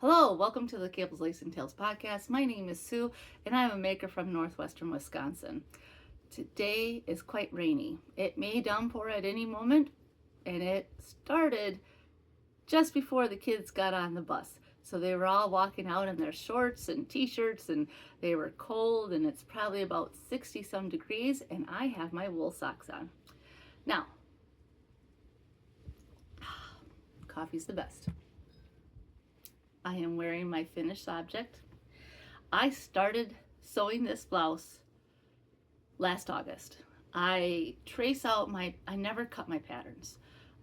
Hello, welcome to the Cables, Lace, and Tails podcast. My name is Sue, and I'm a maker from northwestern Wisconsin. Today is quite rainy. It may downpour at any moment, and it started just before the kids got on the bus. So they were all walking out in their shorts and t-shirts, and they were cold, and it's probably about 60 some degrees, and I have my wool socks on. Now, coffee's the best. I am wearing my finished object. I started sewing this blouse last August. I never cut my patterns.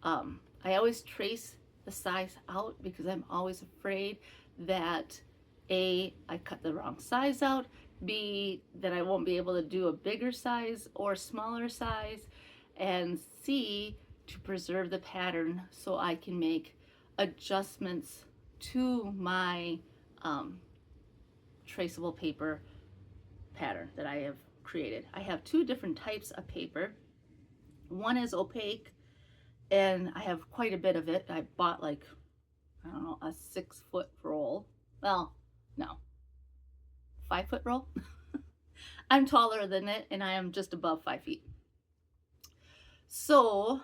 I always trace the size out because I'm always afraid that A, I cut the wrong size out, B, that I won't be able to do a bigger size or smaller size, and C, to preserve the pattern so I can make adjustments to my traceable paper pattern that I have created. I have two different types of paper. One is opaque, and I have quite a bit of it. I bought a 6-foot roll. Well, no, 5-foot roll. I'm taller than it, and I am just above 5 feet. So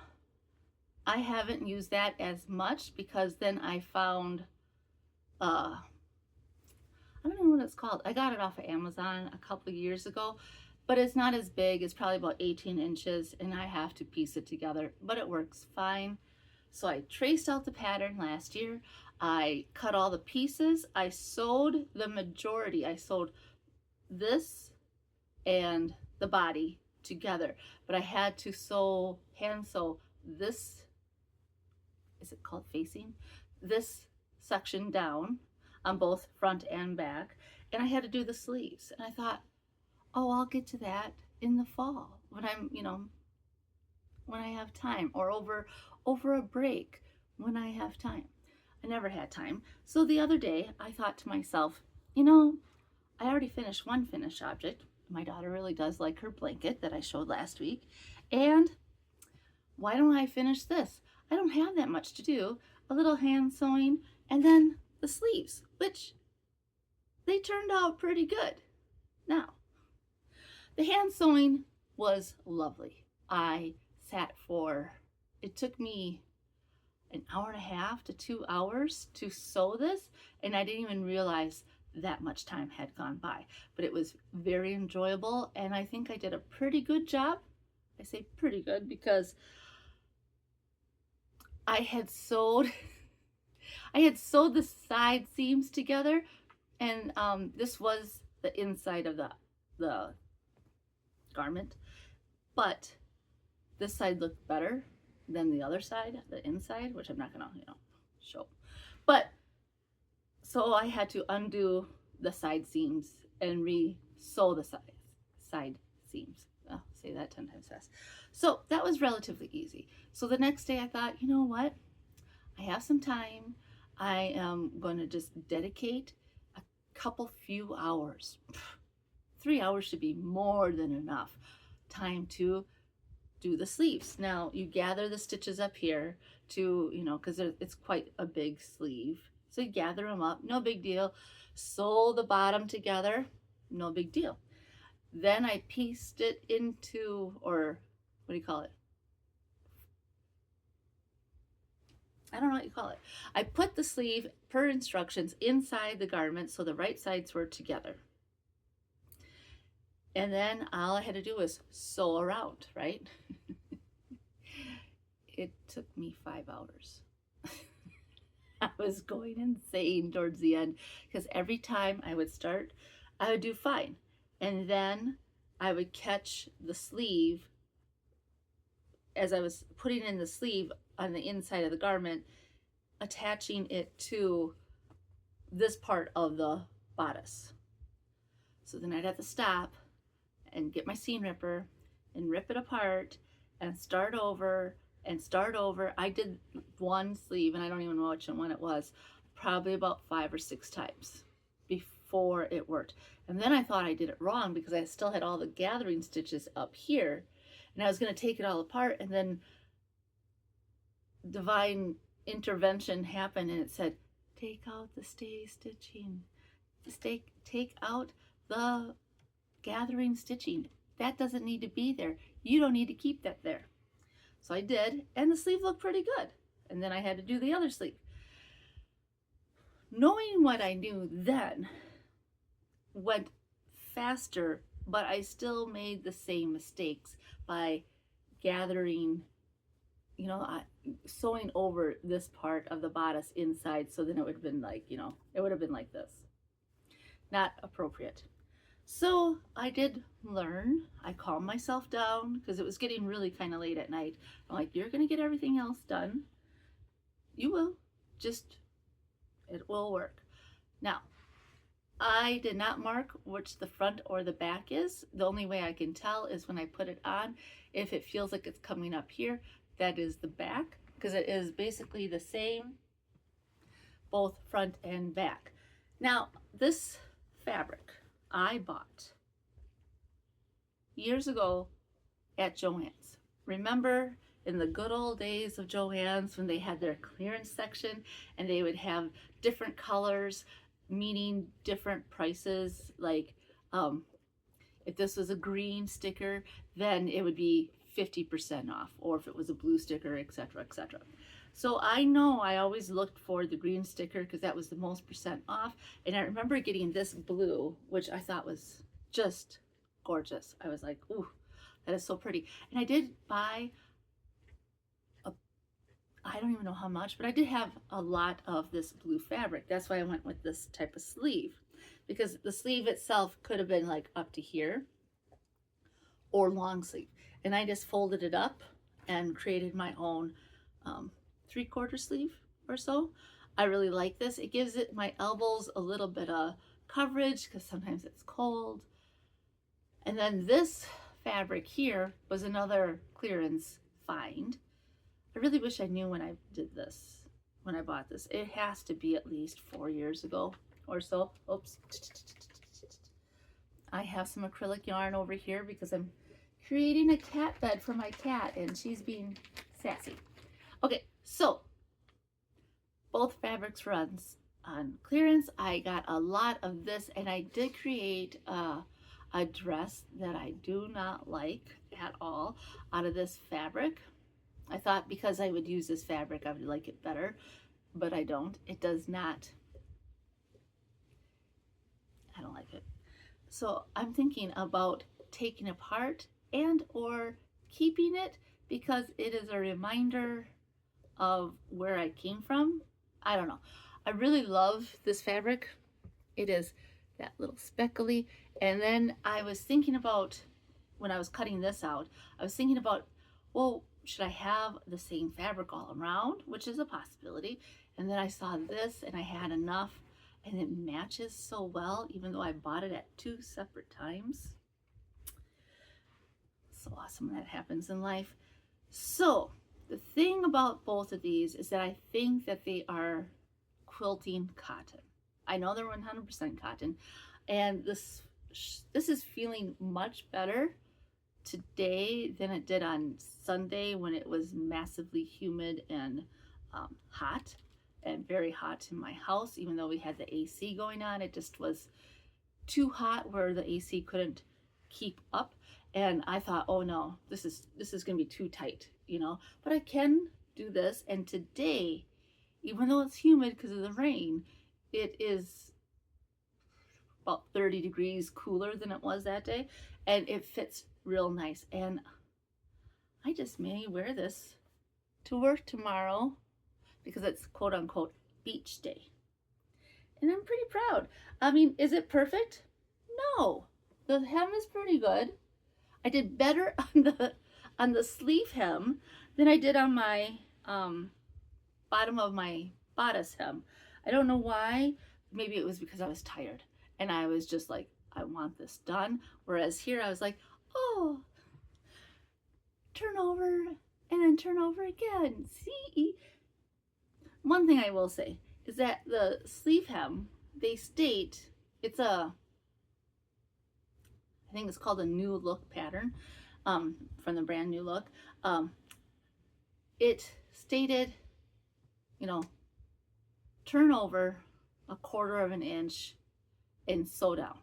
I haven't used that as much because then I found I don't know what it's called. I got it off of Amazon a couple of years ago, but it's not as big. It's probably about 18 inches, and I have to piece it together, but it works fine. So I traced out the pattern last year. I cut all the pieces. I sewed the majority. I sewed this and the body together, but I had to hand sew this, is it called facing? This section down on both front and back, and I had to do the sleeves, and I thought, oh, I'll get to that in the fall when when I have time, or over a break when I have time. I never had time. So the other day I thought to myself, I already finished one finished object. My daughter really does like her blanket that I showed last week, and why don't I finish this? I don't have that much to do. A little hand sewing, and then the sleeves, which they turned out pretty good. Now, the hand sewing was lovely. It took me an hour and a half to 2 hours to sew this, and I didn't even realize that much time had gone by. But it was very enjoyable, and I think I did a pretty good job. I say pretty good because I had sewed the side seams together, and this was the inside of the garment, but this side looked better than the other side, the inside, which I'm not gonna show. But so I had to undo the side seams and re-sew the side seams. I'll say that 10 times fast. So that was relatively easy. So the next day I thought, you know what? I have some time. I am going to just dedicate a few hours. 3 hours should be more than enough time to do the sleeves. Now you gather the stitches up here to, because it's quite a big sleeve. So you gather them up, no big deal. Sew the bottom together, no big deal. Then I pieced it into, or what do you call it? I don't know what you call it. I put the sleeve per instructions inside the garment so the right sides were together. And then all I had to do was sew around, right? It took me 5 hours. I was going insane towards the end because every time I would start, I would do fine. And then I would catch the sleeve as I was putting in the sleeve on the inside of the garment, attaching it to this part of the bodice. So then I'd have to stop and get my seam ripper and rip it apart and start over and start over. I did one sleeve, and I don't even know which one it was, probably about 5 or 6 times before it worked. And then I thought I did it wrong because I still had all the gathering stitches up here, and I was going to take it all apart, and then divine intervention happened, and it said, take out the stay stitching. Take out the gathering stitching. That doesn't need to be there. You don't need to keep that there. So I did, and the sleeve looked pretty good. And then I had to do the other sleeve. Knowing what I knew then went faster, but I still made the same mistakes by gathering, you know, sewing over this part of the bodice inside, so then it would have been like, you know, it would have been like this. Not appropriate. So I did learn. I calmed myself down because it was getting really kind of late at night. I'm like, you're going to get everything else done. You will. Just, it will work. Now, I did not mark which the front or the back is. The only way I can tell is when I put it on. If it feels like it's coming up here, that is the back, because it is basically the same, both front and back. Now, this fabric I bought years ago at Joann's. Remember in the good old days of Joann's when they had their clearance section and they would have different colors meaning different prices, like if this was a green sticker, then it would be 50% off, or if it was a blue sticker, etc., etc. So I know I always looked for the green sticker because that was the most percent off. And I remember getting this blue, which I thought was just gorgeous. I was like, ooh, that is so pretty. And I did buy, I don't even know how much, but I did have a lot of this blue fabric. That's why I went with this type of sleeve, because the sleeve itself could have been like up to here or long sleeve. And I just folded it up and created my own 3/4 sleeve or so. I really like this. It gives it my elbows a little bit of coverage because sometimes it's cold. And then this fabric here was another clearance find. I really wish I knew when I did this, when I bought this. It has to be at least 4 years ago or so. Oops. I have some acrylic yarn over here because I'm creating a cat bed for my cat and she's being sassy. Okay, so both fabrics runs on clearance. I got a lot of this, and I did create a dress that I do not like at all out of this fabric. I thought because I would use this fabric I would like it better, but I don't. It does not. I don't like it. So I'm thinking about taking apart and or keeping it because it is a reminder of where I came from. I don't know. I really love this fabric. It is that little speckly. And then I was thinking about, when I was cutting this out, I was thinking about, well, should I have the same fabric all around, which is a possibility. And then I saw this and I had enough, and it matches so well, even though I bought it at 2 separate times. So awesome when that happens in life. So the thing about both of these is that I think that they are quilting cotton. I know they're 100% cotton, and this is feeling much better today than it did on Sunday when it was massively humid and hot, and very hot in my house. Even though we had the AC going on, it just was too hot where the AC couldn't keep up. And I thought, oh no, this is gonna be too tight, you know, but I can do this. And today, even though it's humid because of the rain, it is about 30 degrees cooler than it was that day, and it fits real nice. And I just may wear this to work tomorrow because it's quote unquote beach day. And I'm pretty proud. I mean, is it perfect? No. The hem is pretty good. I did better on the sleeve hem than I did on my bottom of my bodice hem. I don't know why. Maybe it was because I was tired and I was just like, I want this done. Whereas here I was like, oh, turn over and then turn over again. See? One thing I will say is that the sleeve hem, they state it's a, I think it's called a New Look pattern from the brand New Look. It stated, you know, turn over a 1/4 of an inch and sew down.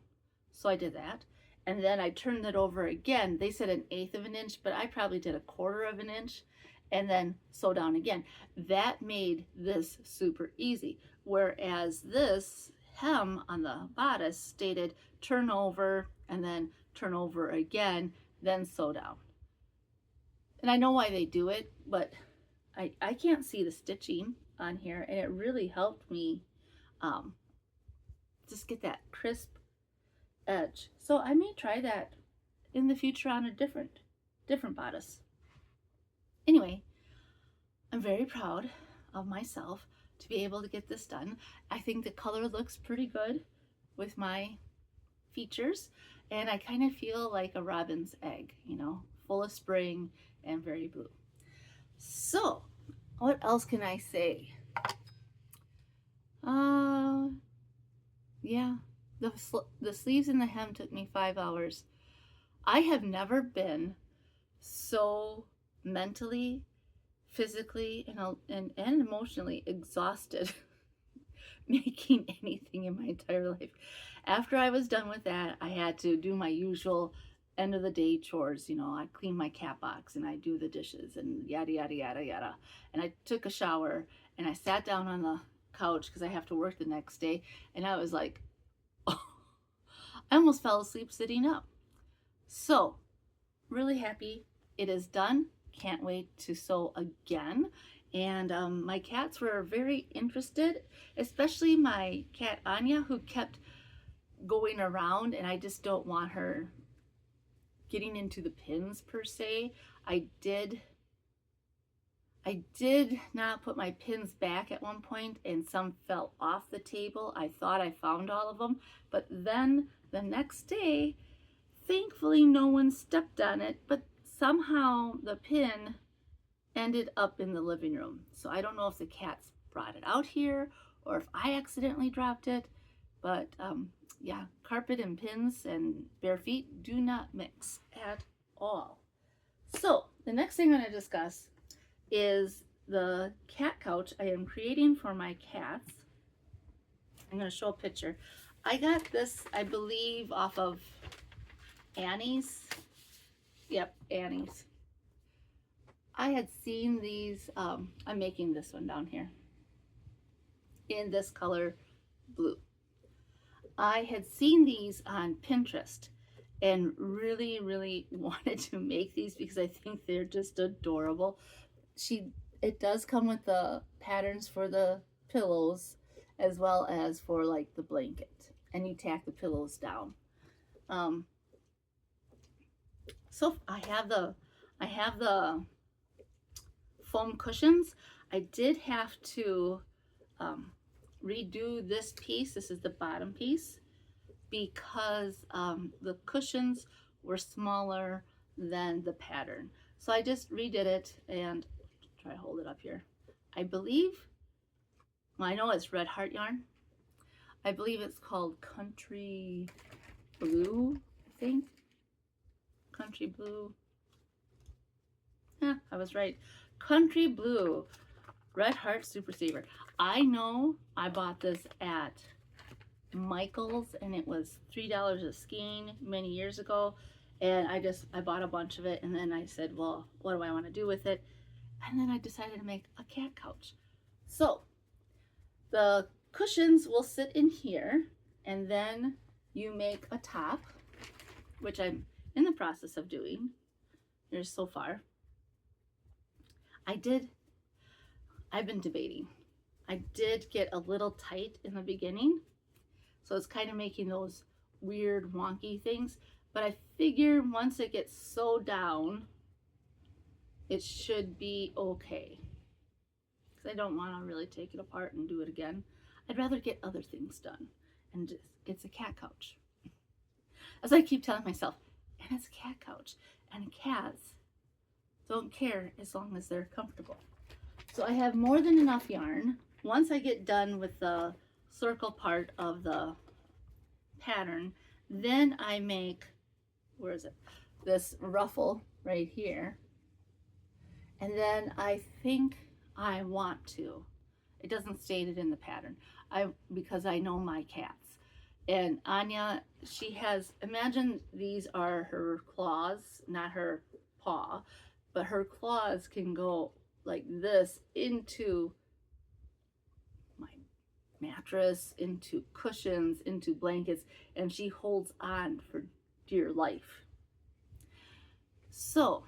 So I did that. And then I turned it over again. They said 1/8 of an inch, but I probably did a 1/4 of an inch and then sew down again. That made this super easy. Whereas this hem on the bodice stated turn over and then turn over again, then sew down. And I know why they do it, but I can't see the stitching on here, and it really helped me just get that crisp edge. So I may try that in the future on a different bodice. Anyway, I'm very proud of myself to be able to get this done. I think the color looks pretty good with my features, and I kind of feel like a robin's egg, you know, full of spring and very blue. So what else can I say? Yeah, the sleeves and the hem took me 5 hours. I have never been so mentally, physically, and emotionally exhausted making anything in my entire life. After I was done with that, I had to do my usual end of the day chores. You know, I clean my cat box and I do the dishes and yada yada yada yada. And I took a shower and I sat down on the couch because I have to work the next day, and I was like, oh, I almost fell asleep sitting up. So really happy it is done. Can't wait to sew again. And my cats were very interested, especially my cat Anya, who kept going around, and I just don't want her getting into the pins per se. I did not put my pins back at one point, and some fell off the table. I thought I found all of them, but then the next day, thankfully no one stepped on it, but somehow the pin ended up in the living room. So I don't know if the cats brought it out here or if I accidentally dropped it, but yeah, carpet and pins and bare feet do not mix at all. So the next thing I'm going to discuss is the cat couch I am creating for my cats. I'm going to show a picture. I got this, I believe, off of Annie's. Yep, Annie's. I had seen these, I'm making this one down here in this color blue. I had seen these on Pinterest and really wanted to make these because I think they're just adorable. It does come with the patterns for the pillows as well as for like the blanket, and you tack the pillows down. So I have the foam cushions. I did have to redo this piece. This is the bottom piece because the cushions were smaller than the pattern. So I just redid it, and try to hold it up here. I believe, well, I know it's red heart yarn. I believe it's called Country Blue, I think. Country Blue. Yeah, I was right. Country Blue Red Heart Super Saver. I know I bought this at Michael's and it was $3 a skein many years ago, and I bought a bunch of it, and then I said, well, what do I want to do with it? And then I decided to make a cat couch. So the cushions will sit in here, and then you make a top, which I'm in the process of doing. Here's so far. I've been debating. I did get a little tight in the beginning, so it's kind of making those weird wonky things, but I figure once it gets sewed down, it should be okay. Because I don't want to really take it apart and do it again. I'd rather get other things done, and it's a cat couch. As I keep telling myself, and it's a cat couch, and cats don't care as long as they're comfortable. So I have more than enough yarn. Once I get done with the circle part of the pattern, then I make, where is it? This ruffle right here. And then I think I want to It doesn't state it in the pattern. Because I know my cats. And Anya, she has, imagine these are her claws, not her paw, but her claws can go like this into my mattress, into cushions, into blankets, and she holds on for dear life. So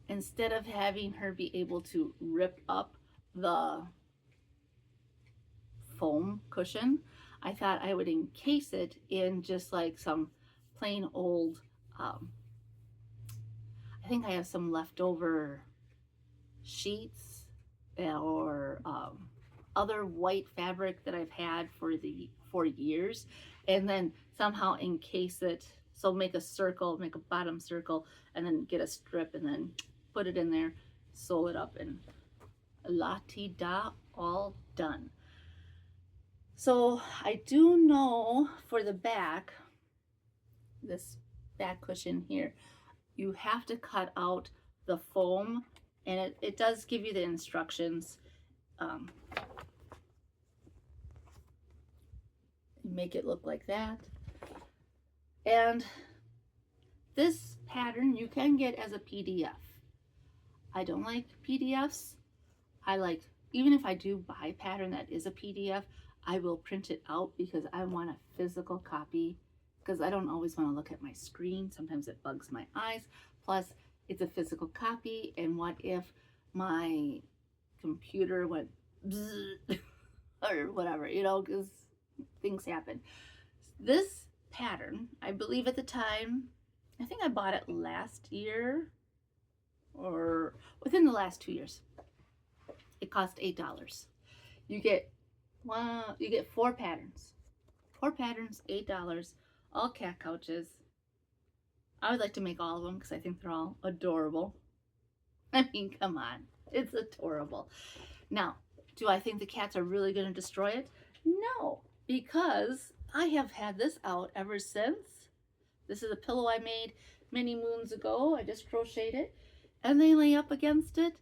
instead of having her be able to rip up the foam cushion, I thought I would encase it in just like some plain old, I think I have some leftover sheets or other white fabric that I've had for years, and then somehow encase it. So make a circle, make a bottom circle, and then get a strip and then put it in there, sew it up, and la-ti-da, all done. So I do know for the back, this back cushion here, you have to cut out the foam, and it does give you the instructions. Make it look like that. And this pattern you can get as a PDF. I don't like PDFs. I like, even if I do buy a pattern that is a PDF, I will print it out because I want a physical copy, because I don't always want to look at my screen. Sometimes it bugs my eyes. Plus, it's a physical copy, and what if my computer went bzzz, or whatever, you know, because things happen. This pattern, I believe at the time, I think I bought it last year or within the last 2 years. It cost $8. You get 4 patterns. 4 patterns, $8, all cat couches. I would like to make all of them because I think they're all adorable. I mean, come on, it's adorable. Now, do I think the cats are really going to destroy it? No, because I have had this out ever since. This is a pillow I made many moons ago. I just crocheted it, and they lay up against it.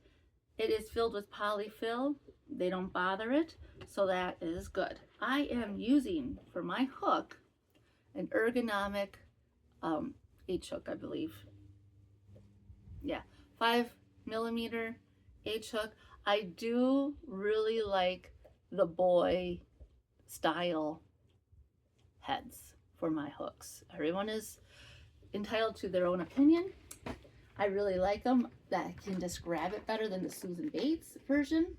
It is filled with polyfill. They don't bother it, so that is good. I am using for my hook an ergonomic H hook, I believe. Yeah, 5mm H hook. I do really like the boy style heads for my hooks. Everyone is entitled to their own opinion. I really like them. That I can just grab it better than the Susan Bates version.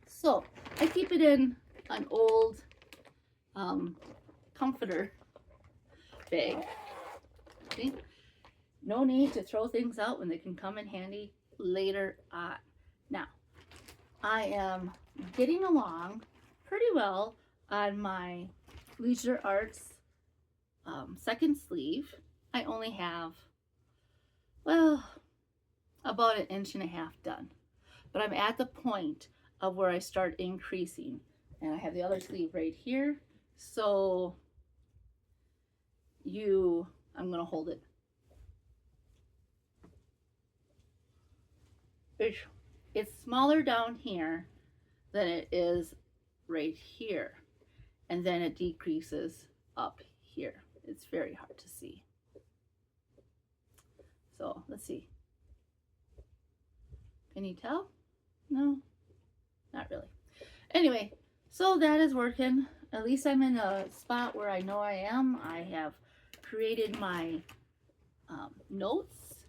So I keep it in an old comforter bag. See? No need to throw things out when they can come in handy later on. Now, I am getting along pretty well on my Leisure Arts second sleeve. I only have, well, about 1.5 inches done. But I'm at the point of where I start increasing. And I have the other sleeve right here. So I'm going to hold it. It's smaller down here than it is right here. And then it decreases up here. It's very hard to see. So let's see. Can you tell? No, not really. Anyway, so that is working. At least I'm in a spot where I know I am. I have created my notes.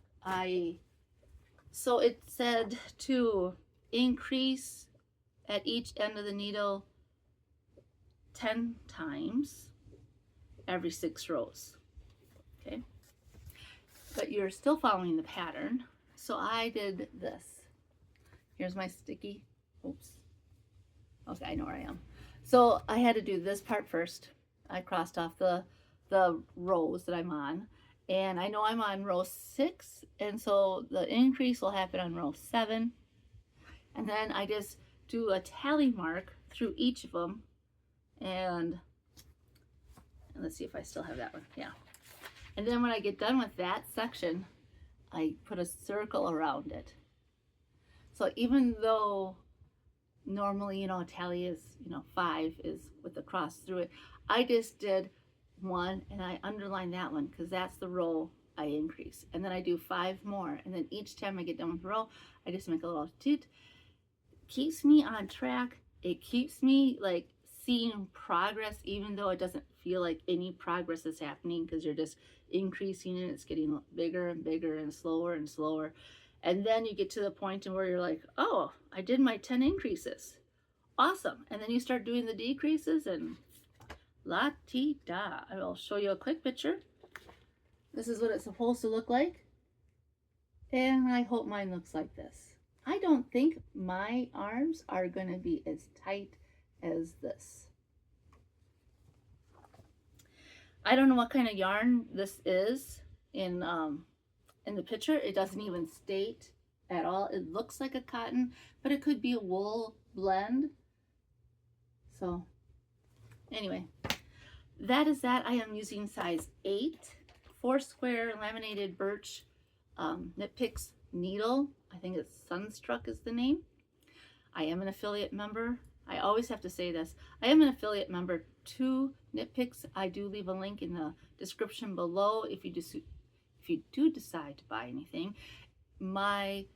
So it said to increase at each end of the needle 10 times every 6 rows. Okay, but you're still following the pattern. So I did this. Here's my sticky. Oops. Okay, I know where I am. So I had to do this part first. I crossed off the rows that I'm on, and I know I'm on row 6, and so the increase will happen on row 7, and then I just do a tally mark through each of them, and let's see if I still have that one. Yeah. And then when I get done with that section, I put a circle around it. So even though normally, you know, a tally is, you know, 5 is with the cross through it. I just did 1 and I underlined that one because that's the row I increase. And then I do 5 more. And then each time I get done with the row, I just make a little toot. Keeps me on track. It keeps me like seeing progress, even though it doesn't feel like any progress is happening because you're just increasing and it's getting bigger and bigger and slower and slower. And then you get to the point where you're like, oh, I did my 10 increases. Awesome. And then you start doing the decreases and la-ti-da. I will show you a quick picture. This is what it's supposed to look like. And I hope mine looks like this. I don't think my arms are going to be as tight as this. I don't know what kind of yarn this is in the picture. It doesn't even state at all. It looks like a cotton, but it could be a wool blend. So anyway, that is that. I am using size 8, 4 square laminated birch Knit Picks needle. I think it's Sunstruck is the name. I am an affiliate member. I always have to say this. I am an affiliate member to Knit Picks. I do leave a link in the description below if you do decide to buy anything. My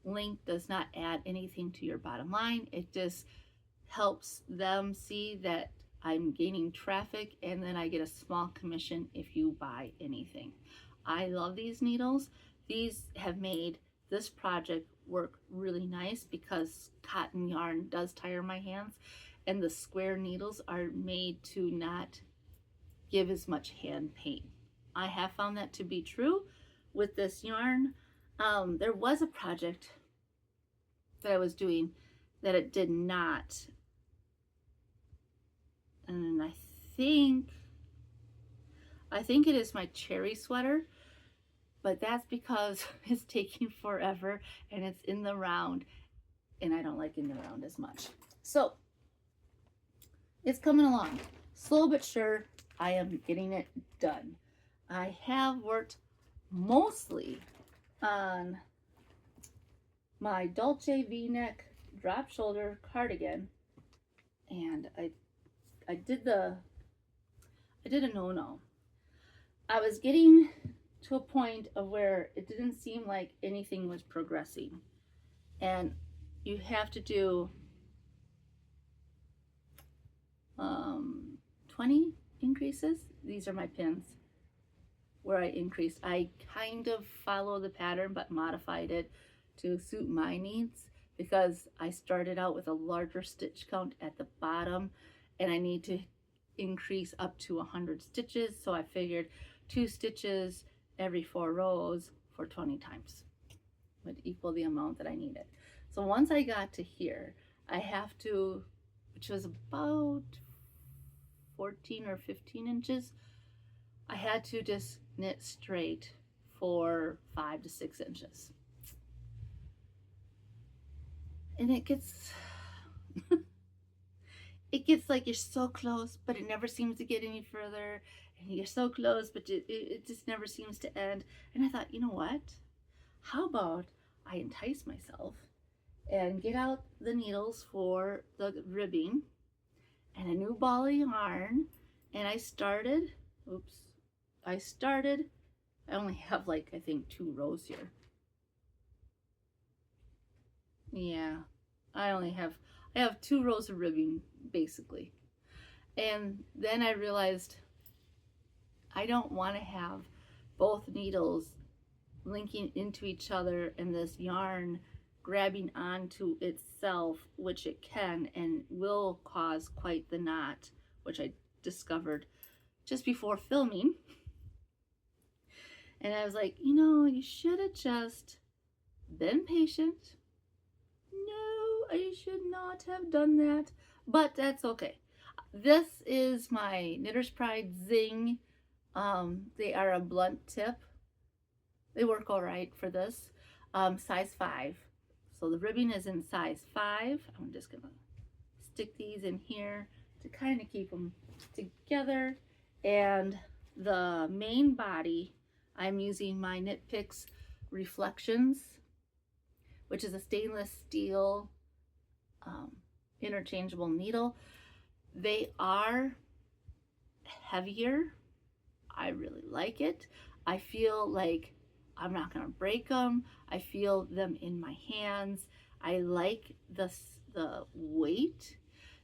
link does not add anything to your bottom line. It just helps them see that I'm gaining traffic, and then I get a small commission if you buy anything. I love these needles. These have made this project work really nice because cotton yarn does tire my hands, and the square needles are made to not give as much hand pain. I have found that to be true with this yarn. There was a project that I was doing that it did not, and I think it is my cherry sweater, but that's because it's taking forever and it's in the round, and I don't like in the round as much. So it's coming along, slow but sure. I am getting it done. I have worked mostly on my Dulce V-Neck drop shoulder cardigan, and I did a no-no. I was getting to a point of where it didn't seem like anything was progressing, and you have to do 20 increases. These are my pins where I increased. I kind of follow the pattern but modified it to suit my needs because I started out with a larger stitch count at the bottom and I need to increase up to 100 stitches, so I figured 2 stitches every 4 rows for 20 times would equal the amount that I needed. So once I got to here, I have to, which was about 14 or 15 inches, I had to just knit straight for 5 to 6 inches. And it gets it gets like you're so close, but it never seems to get any further, and you're so close, but it just never seems to end. And I thought, you know what? How about I entice myself and get out the needles for the ribbing and a new ball of yarn, and I only have like, I think 2 rows here. Yeah, I have 2 rows of ribbing basically. And then I realized I don't want to have both needles linking into each other and this yarn grabbing onto itself, which it can and will cause quite the knot, which I discovered just before filming. And I was like, you know, you should have just been patient. No, I should not have done that, but that's okay. This is my Knitter's Pride Zing. They are a blunt tip. They work all right for this. Size 5. So the ribbing is in size 5. I'm just gonna stick these in here to kind of keep them together. And the main body, I'm using my Knit Picks Reflections, which is a stainless steel interchangeable needle. They are heavier. I really like it. I feel like I'm not going to break them. I feel them in my hands. I like the weight.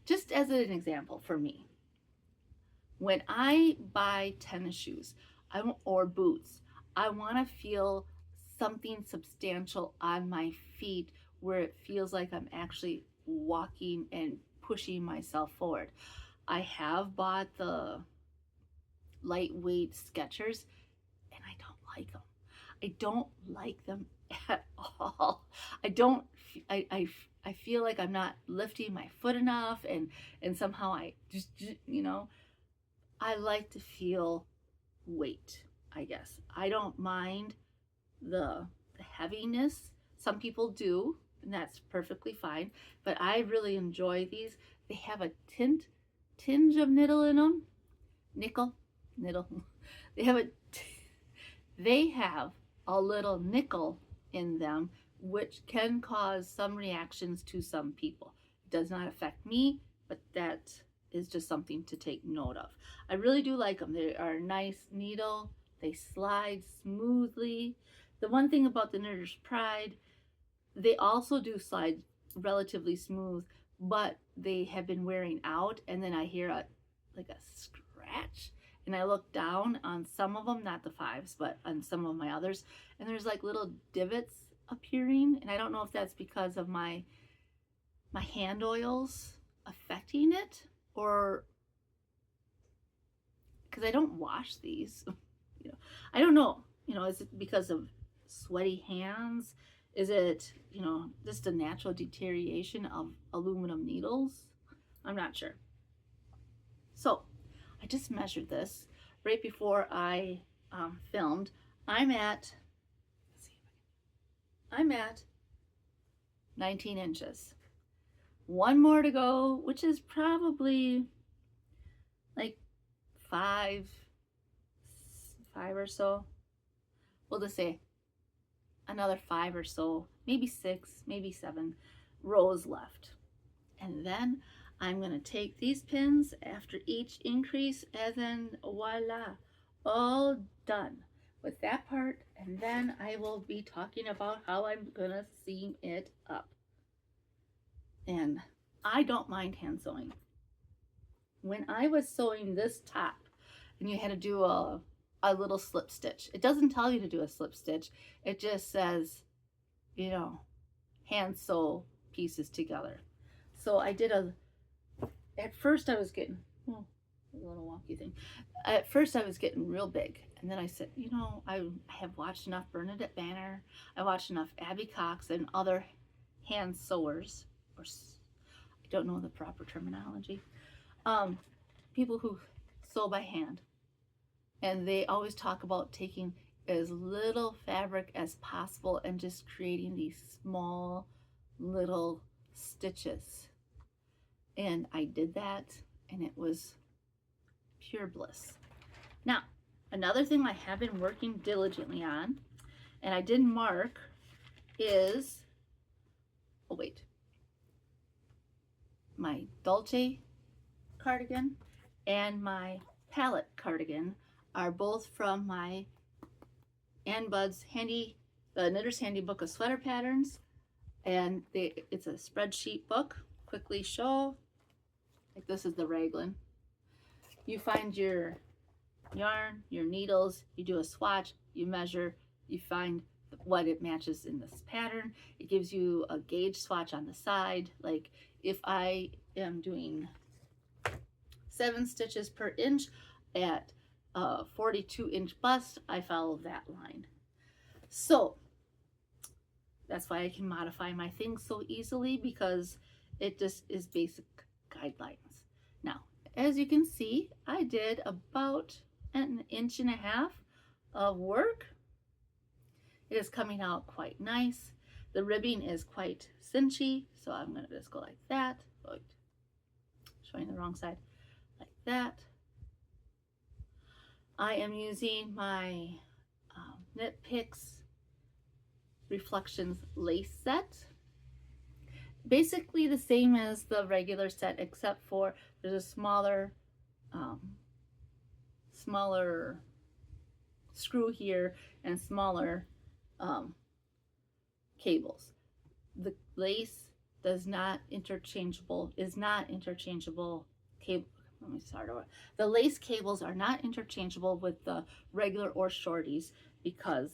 Just as an example for me, when I buy tennis shoes or boots, I want to feel something substantial on my feet where it feels like I'm actually walking and pushing myself forward. I have bought the lightweight Skechers and I don't like them. I don't like them at all. I feel like I'm not lifting my foot enough, and somehow I just, I like to feel weight, I guess. I don't mind the heaviness. Some people do, and that's perfectly fine, but I really enjoy these. They have a tinge of nickel in them. Nickel. They have a little nickel in them, which can cause some reactions to some people. It does not affect me, but that is just something to take note of. I really do like them. They are a nice needle. They slide smoothly. The one thing about the Knitter's Pride, they also do slide relatively smooth, but they have been wearing out, and then I hear a scratch, and I look down on some of them, not the 5s, but on some of my others, and there's like little divots appearing, and I don't know if that's because of my hand oils affecting it, or because I don't wash these. I don't know. Is it because of sweaty hands? Is it, just a natural deterioration of aluminum needles? I'm not sure. So I just measured this right before I filmed. I'm at 19 inches. One more to go, which is probably like five or so. We'll just say another 5 or so, maybe 6, maybe 7 rows left. And then I'm going to take these pins after each increase, and then voila, all done with that part. And then I will be talking about how I'm going to seam it up. And I don't mind hand sewing. When I was sewing this top, and you had to do a little slip stitch. It doesn't tell you to do a slip stitch. It just says, hand sew pieces together. So I did at first I was getting, a little wonky thing. At first I was getting real big. And then I said, I have watched enough Bernadette Banner. I watched enough Abby Cox and other hand sewers, or I don't know the proper terminology. People who sew by hand. And they always talk about taking as little fabric as possible and just creating these small little stitches. And I did that, and it was pure bliss. Now, another thing I have been working diligently on, and I did mark, is, my Dulce cardigan and my palette cardigan are both from my Ann Bud's the Knitter's Handy Book of Sweater Patterns, and it's a spreadsheet book. Quickly show, like this is the raglan. You find your yarn, your needles, you do a swatch, you measure, you find what it matches in this pattern. It gives you a gauge swatch on the side. Like if I am doing 7 stitches per inch at 42-inch bust, I follow that line. So that's why I can modify my things so easily, because it just is basic guidelines. Now, as you can see, I did about 1.5 inches of work. It is coming out quite nice. The ribbing is quite cinchy, so I'm going to just go like that. Showing the wrong side. Like that. I am using my Knit Picks Reflections lace set. basically the same as the regular set, except for there's a um, smaller screw here and smaller um, cables. The lace is not interchangeable cable. Let me start over. The lace cables are not interchangeable with the regular or shorties because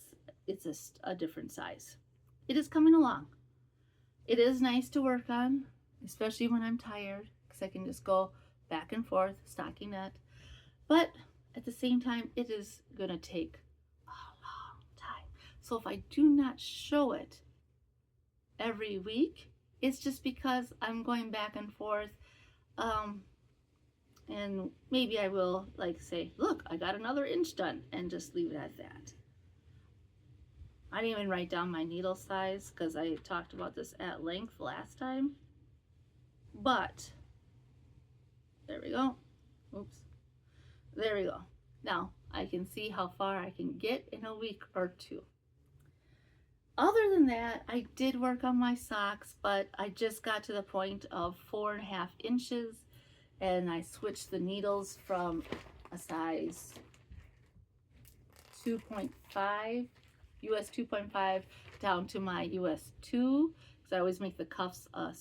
it's a different size. It is coming along. It is nice to work on, especially when I'm tired, because I can just go back and forth, stockinette. But at the same time, it is going to take a long time. So if I do not show it every week, it's just because I'm going back and forth. And maybe I will like say, look, I got another inch done, and just leave it at that. I didn't even write down my needle size because I talked about this at length last time. But there we go. Oops. There we go. Now I can see how far I can get in a week or two. Other than that, I did work on my socks, but I just got to the point of 4.5 inches, and I switched the needles from a size 2.5, US 2.5 down to my US 2, because I always make the cuffs a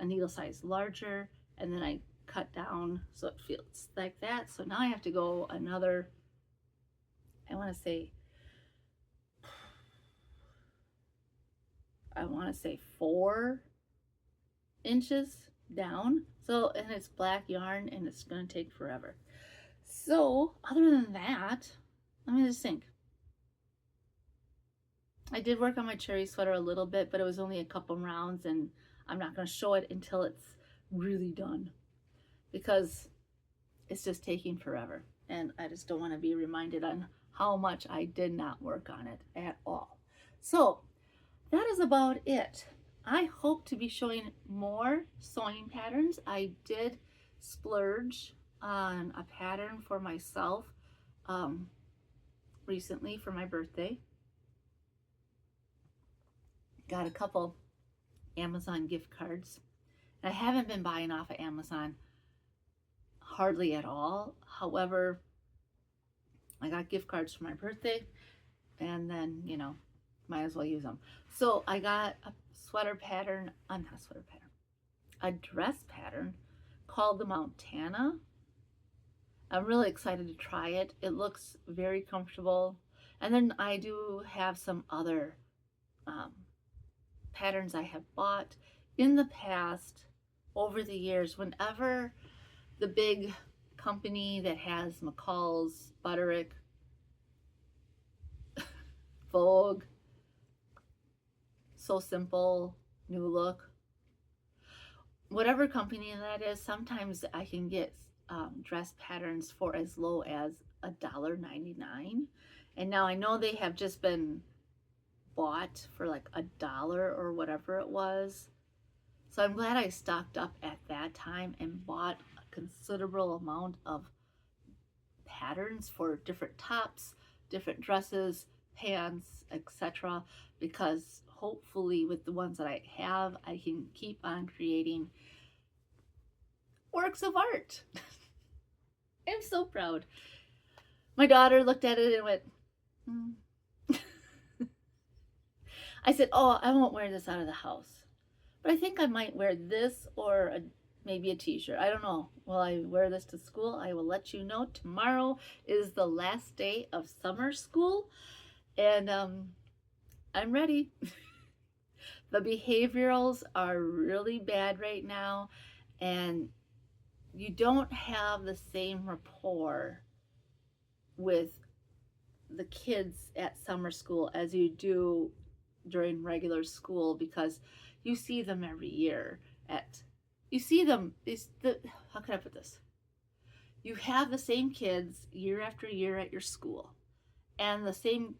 needle size larger, and then I cut down so it feels like that. So now I have to go another, I want to say 4 inches down. So, and it's black yarn, and it's going to take forever. So other than that, let me just think. I did work on my cherry sweater a little bit, but it was only a couple rounds, and I'm not going to show it until it's really done because it's just taking forever. And I just don't want to be reminded on how much I did not work on it at all. So that is about it. I hope to be showing more sewing patterns. I did splurge on a pattern for myself recently for my birthday. Got a couple Amazon gift cards. I haven't been buying off of Amazon hardly at all. However, I got gift cards for my birthday, and then, you know, might as well use them. So I got a sweater pattern, a dress pattern called the Montana. I'm really excited to try it. It looks very comfortable. And then I do have some other patterns I have bought in the past over the years. Whenever the big company that has McCall's, Butterick, Vogue, So Simple, New Look, whatever company that is, sometimes I can get dress patterns for as low as $1.99. And now I know they have just been bought for like $1 or whatever it was. So I'm glad I stocked up at that time and bought a considerable amount of patterns for different tops, different dresses, pants, etc. Because hopefully with the ones that I have, I can keep on creating works of art. I'm so proud. My daughter looked at it and went, I said, oh, I won't wear this out of the house. But I think I might wear this or maybe a t-shirt. I don't know. Will I wear this to school? I will let you know. Tomorrow is the last day of summer school. And I'm ready. The behaviorals are really bad right now. And you don't have the same rapport with the kids at summer school as you do during regular school, because you see them every year how can I put this? You have the same kids year after year at your school, and the same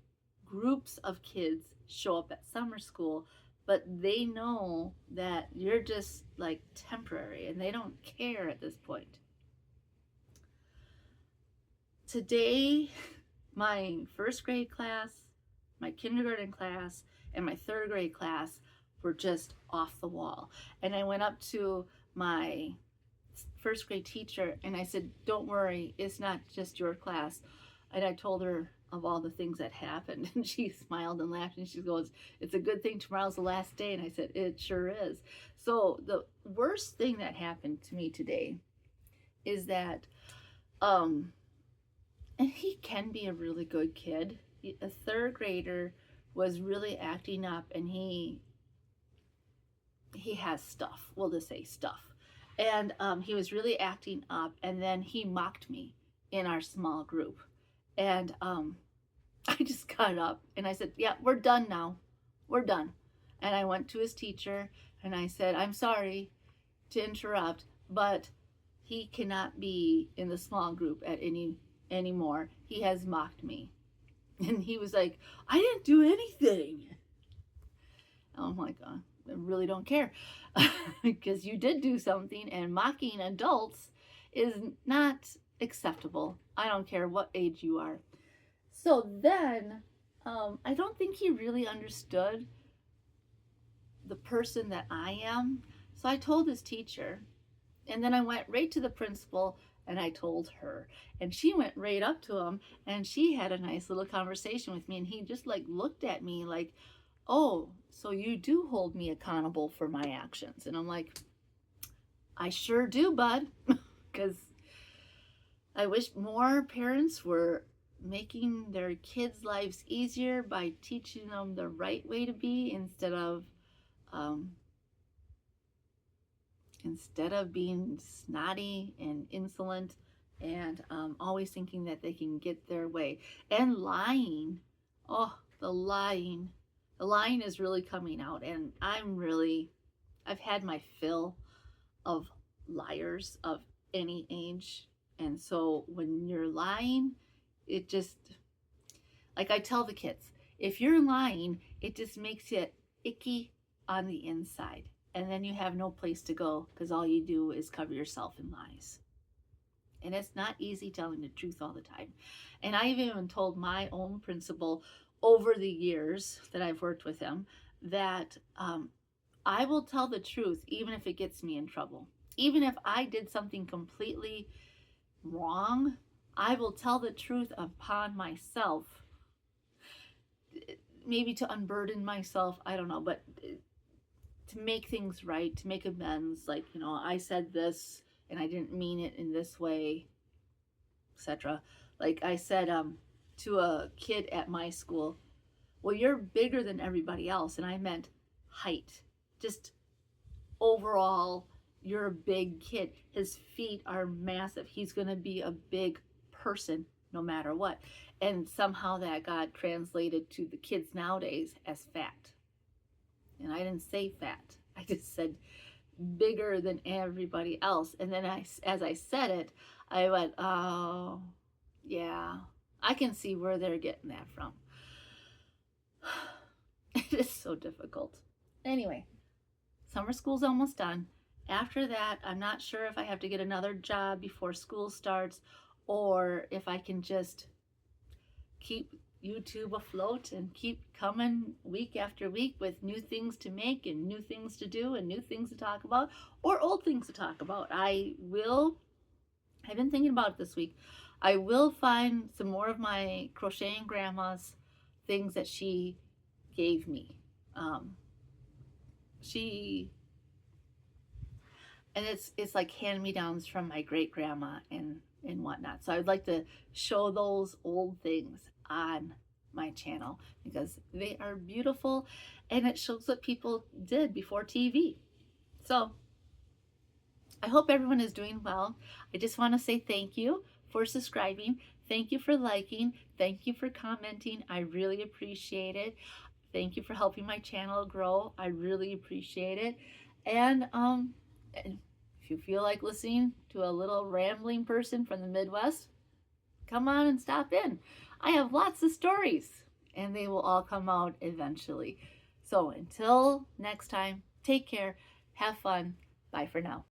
groups of kids show up at summer school, but they know that you're just like temporary and they don't care at this point. Today, my first grade class, my kindergarten class, and my third grade class were just off the wall. And I went up to my first grade teacher and I said, don't worry, it's not just your class. And I told her of all the things that happened, and she smiled and laughed and she goes, it's a good thing tomorrow's the last day. And I said, it sure is. So the worst thing that happened to me today is that and he can be a really good kid. A third grader was really acting up, and he has stuff, we'll just say stuff, and he was really acting up, and then he mocked me in our small group. And I just got up and I said, yeah, we're done now. We're done. And I went to his teacher and I said, I'm sorry to interrupt, but he cannot be in the small group at anymore. He has mocked me. And he was like, I didn't do anything. I'm like, I really don't care. Because you did do something, and mocking adults is not acceptable. I don't care what age you are. So then, I don't think he really understood the person that I am. So I told his teacher, and then I went right to the principal and I told her, and she went right up to him and she had a nice little conversation with me, and he just like looked at me like, oh, so you do hold me accountable for my actions. And I'm like, I sure do, bud. Because I wish more parents were making their kids' lives easier by teaching them the right way to be, instead of being snotty and insolent and always thinking that they can get their way. And lying, oh, the lying is really coming out, and I've had my fill of liars of any age. And so when you're lying, it just, like I tell the kids, if you're lying, it just makes you icky on the inside. And then you have no place to go, because all you do is cover yourself in lies. And it's not easy telling the truth all the time. And I've even told my own principal over the years that I've worked with him that I will tell the truth even if it gets me in trouble. Even if I did something completely wrong, I will tell the truth upon myself. Maybe to unburden myself, I don't know, but to make things right, to make amends. Like, I said this and I didn't mean it in this way, etc. Like I said to a kid at my school, well, you're bigger than everybody else. And I meant height. Just overall, you're a big kid. His feet are massive. He's going to be a big person no matter what. And somehow that got translated to the kids nowadays as fat. And I didn't say fat. I just said bigger than everybody else. And then as I said it, I went, oh, yeah, I can see where they're getting that from. It is so difficult. Anyway, summer school's almost done. After that, I'm not sure if I have to get another job before school starts, or if I can just keep YouTube afloat and keep coming week after week with new things to make and new things to do and new things to talk about, or old things to talk about. I've been thinking about it this week. I will find some more of my crocheting grandma's things that she gave me. And it's like hand-me-downs from my great grandma and whatnot. So I'd like to show those old things on my channel because they are beautiful, and it shows what people did before TV. So I hope everyone is doing well. I just want to say thank you for subscribing. Thank you for liking. Thank you for commenting. I really appreciate it. Thank you for helping my channel grow. I really appreciate it. And if you feel like listening to a little rambling person from the Midwest, come on and stop in. I have lots of stories, and they will all come out eventually. So until next time, take care, have fun. Bye for now.